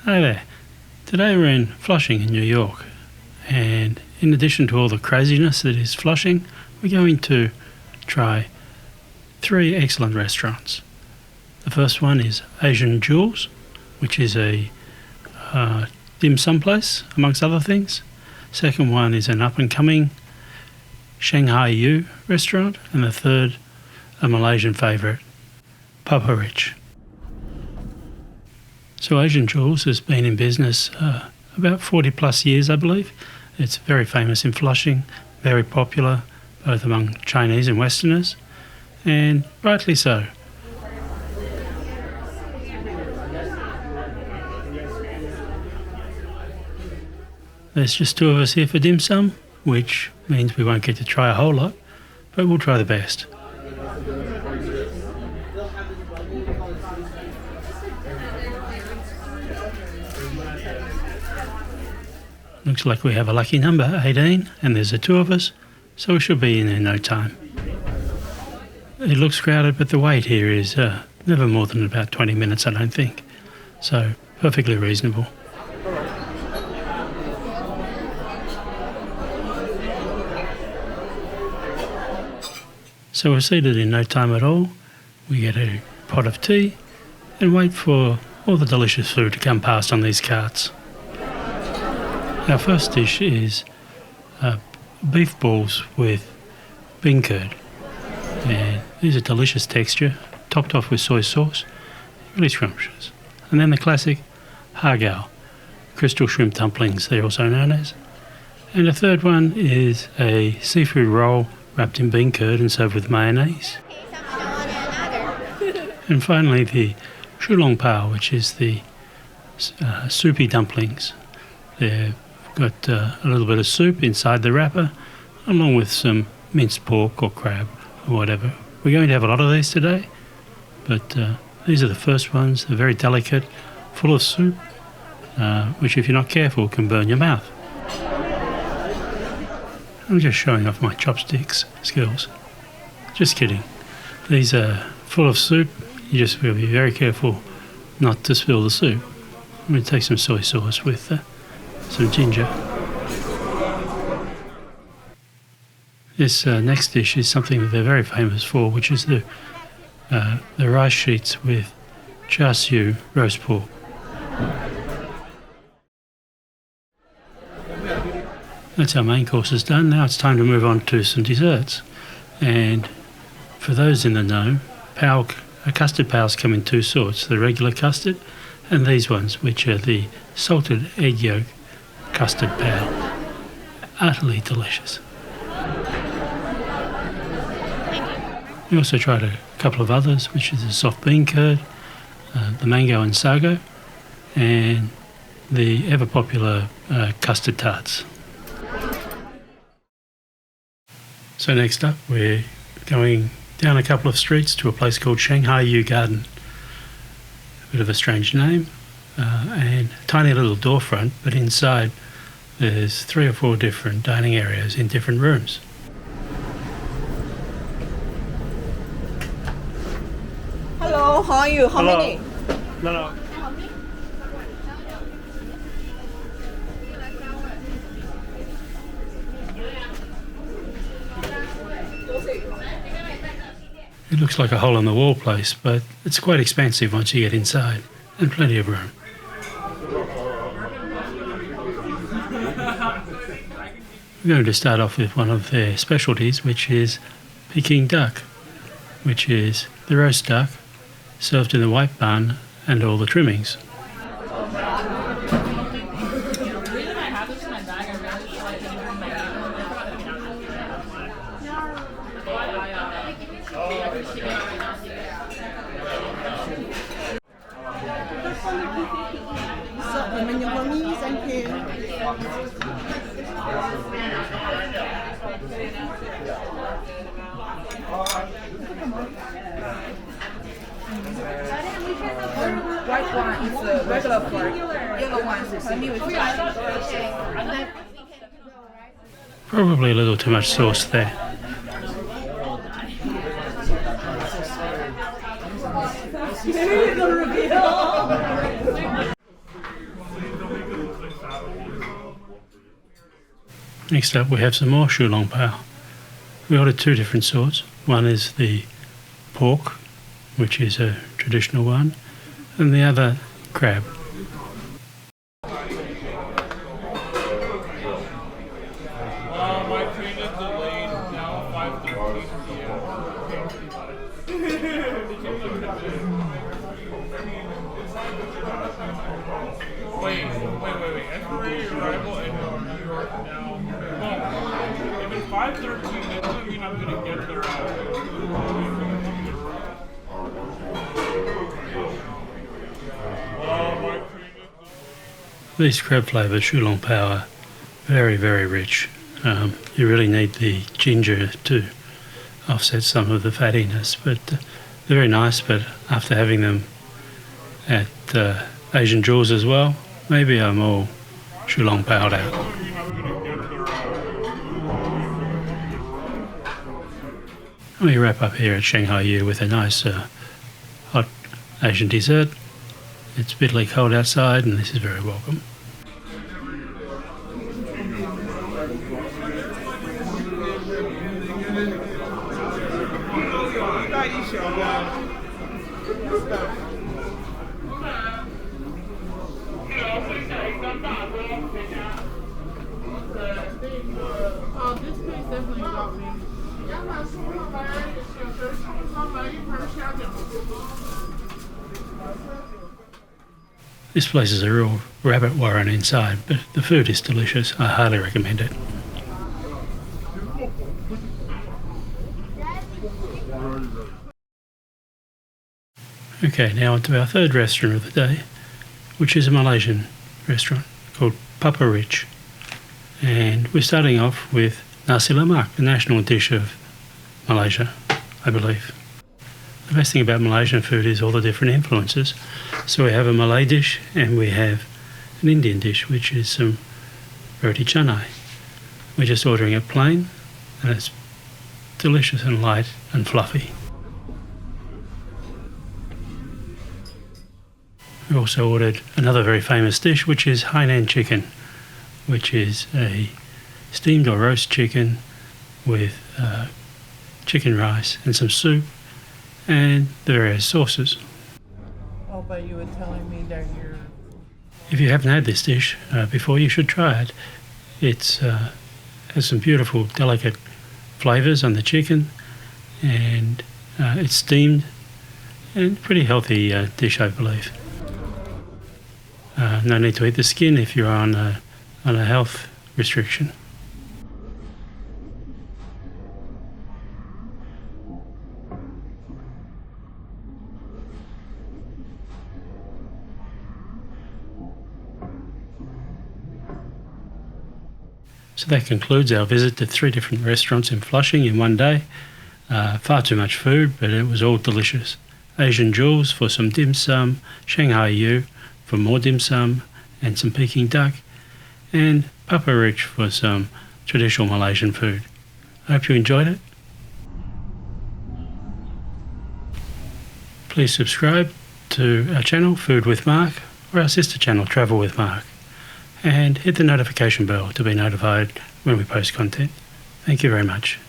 Hi there. Today we're in Flushing in New York, and in addition to all the craziness that is Flushing, we're going to try 3 excellent restaurants. The first one is Asian Jules, which is a dim sum place, amongst other things. Second one is an up-and-coming Shanghai You restaurant, and the third, a Malaysian favourite, Papa Rich. So Asian Jules has been in business about 40 plus years, I believe. It's very famous in Flushing, very popular both among Chinese and Westerners, and rightly so. There's just 2 of us here for dim sum, which means we won't get to try a whole lot, but we'll try the best. Looks like we have a lucky number, 18, and there's the 2 of us, so we should be in no time. It looks crowded, but the wait here is never more than about 20 minutes, I don't think. So, perfectly reasonable. So we're seated in no time at all. We get a pot of tea and wait for all the delicious food to come past on these carts. Our first dish is beef balls with bean curd, and these are delicious texture, topped off with soy sauce, really scrumptious. And then the classic hagao, crystal shrimp dumplings they're also known as. And the third one is a seafood roll wrapped in bean curd and served with mayonnaise. And finally the shulong pao, which is the soupy dumplings. They've got a little bit of soup inside the wrapper, along with some minced pork or crab or whatever. We're going to have a lot of these today, but these are the first ones. They're very delicate, full of soup, which if you're not careful can burn your mouth. I'm just showing off my chopsticks skills. Just kidding. These are full of soup. You just got to be very careful not to spill the soup. I'm going to take some soy sauce with some ginger. This next dish is something that they're very famous for, which is the rice sheets with char siu roast pork. That's our main course is done. Now it's time to move on to some desserts. And for those in the know, custard paos come in 2 sorts, the regular custard and these ones, which are the salted egg yolk custard pao. Utterly delicious. We also tried a couple of others, which is the soft bean curd, the mango and sago, and the ever popular custard tarts. So next up we're going down a couple of streets to a place called Shanghai You Garden. A bit of a strange name, and a tiny little door front, but inside there's 3 or 4 different dining areas in different rooms. Hello, how are you? How Hello. many? No. It looks like a hole-in-the-wall place, but it's quite expansive once you get inside, and plenty of room. We're going to start off with one of their specialties, which is Peking Duck, which is the roast duck served in the white bun and all the trimmings. White one is regular pork, yellow one is semi with spicy. Probably a little too much sauce there. Next up we have some more shu long pao. We ordered two different sorts. One is the pork, which is a traditional one, and the other crab. My train is delayed now, 5:13 p.m. Wait. Estimated arrival in New York now. Well, if it's 5:13, that doesn't mean I'm gonna get there These crab flavoured shu long pao are very, very rich. You really need the ginger to offset some of the fattiness, but they're very nice. But after having them at Asian Jaws as well, maybe I'm all shu long pao'd out. We wrap up here at Shanghai You with a nice hot Asian dessert. It's bitterly cold outside and this is very welcome. Oh, this place definitely got me. This place is a real rabbit warren inside, but the food is delicious. I highly recommend it. Okay, now on to our third restaurant of the day, which is a Malaysian restaurant called Papa Rich. And we're starting off with nasi lemak, the national dish of Malaysia, I believe. The best thing about Malaysian food is all the different influences. So we have a Malay dish and we have an Indian dish, which is some roti canai. We're just ordering it plain and it's delicious and light and fluffy. We also ordered another very famous dish, which is Hainan chicken, which is a steamed or roast chicken with chicken rice and some soup and the various sauces. Oh, but you were telling me that you're... If you haven't had this dish before, you should try it. It has some beautiful, delicate flavours on the chicken, and it's steamed and pretty healthy dish, I believe. No need to eat the skin if you're on a health restriction. So that concludes our visit to 3 different restaurants in Flushing in one day. Far too much food, but it was all delicious. Asian Jules for some dim sum, Shanghai You for more dim sum and some Peking Duck, and Papa Rich for some traditional Malaysian food. I hope you enjoyed it. Please subscribe to our channel, Food with Mark, or our sister channel, Travel with Mark, and hit the notification bell to be notified when we post content. Thank you very much.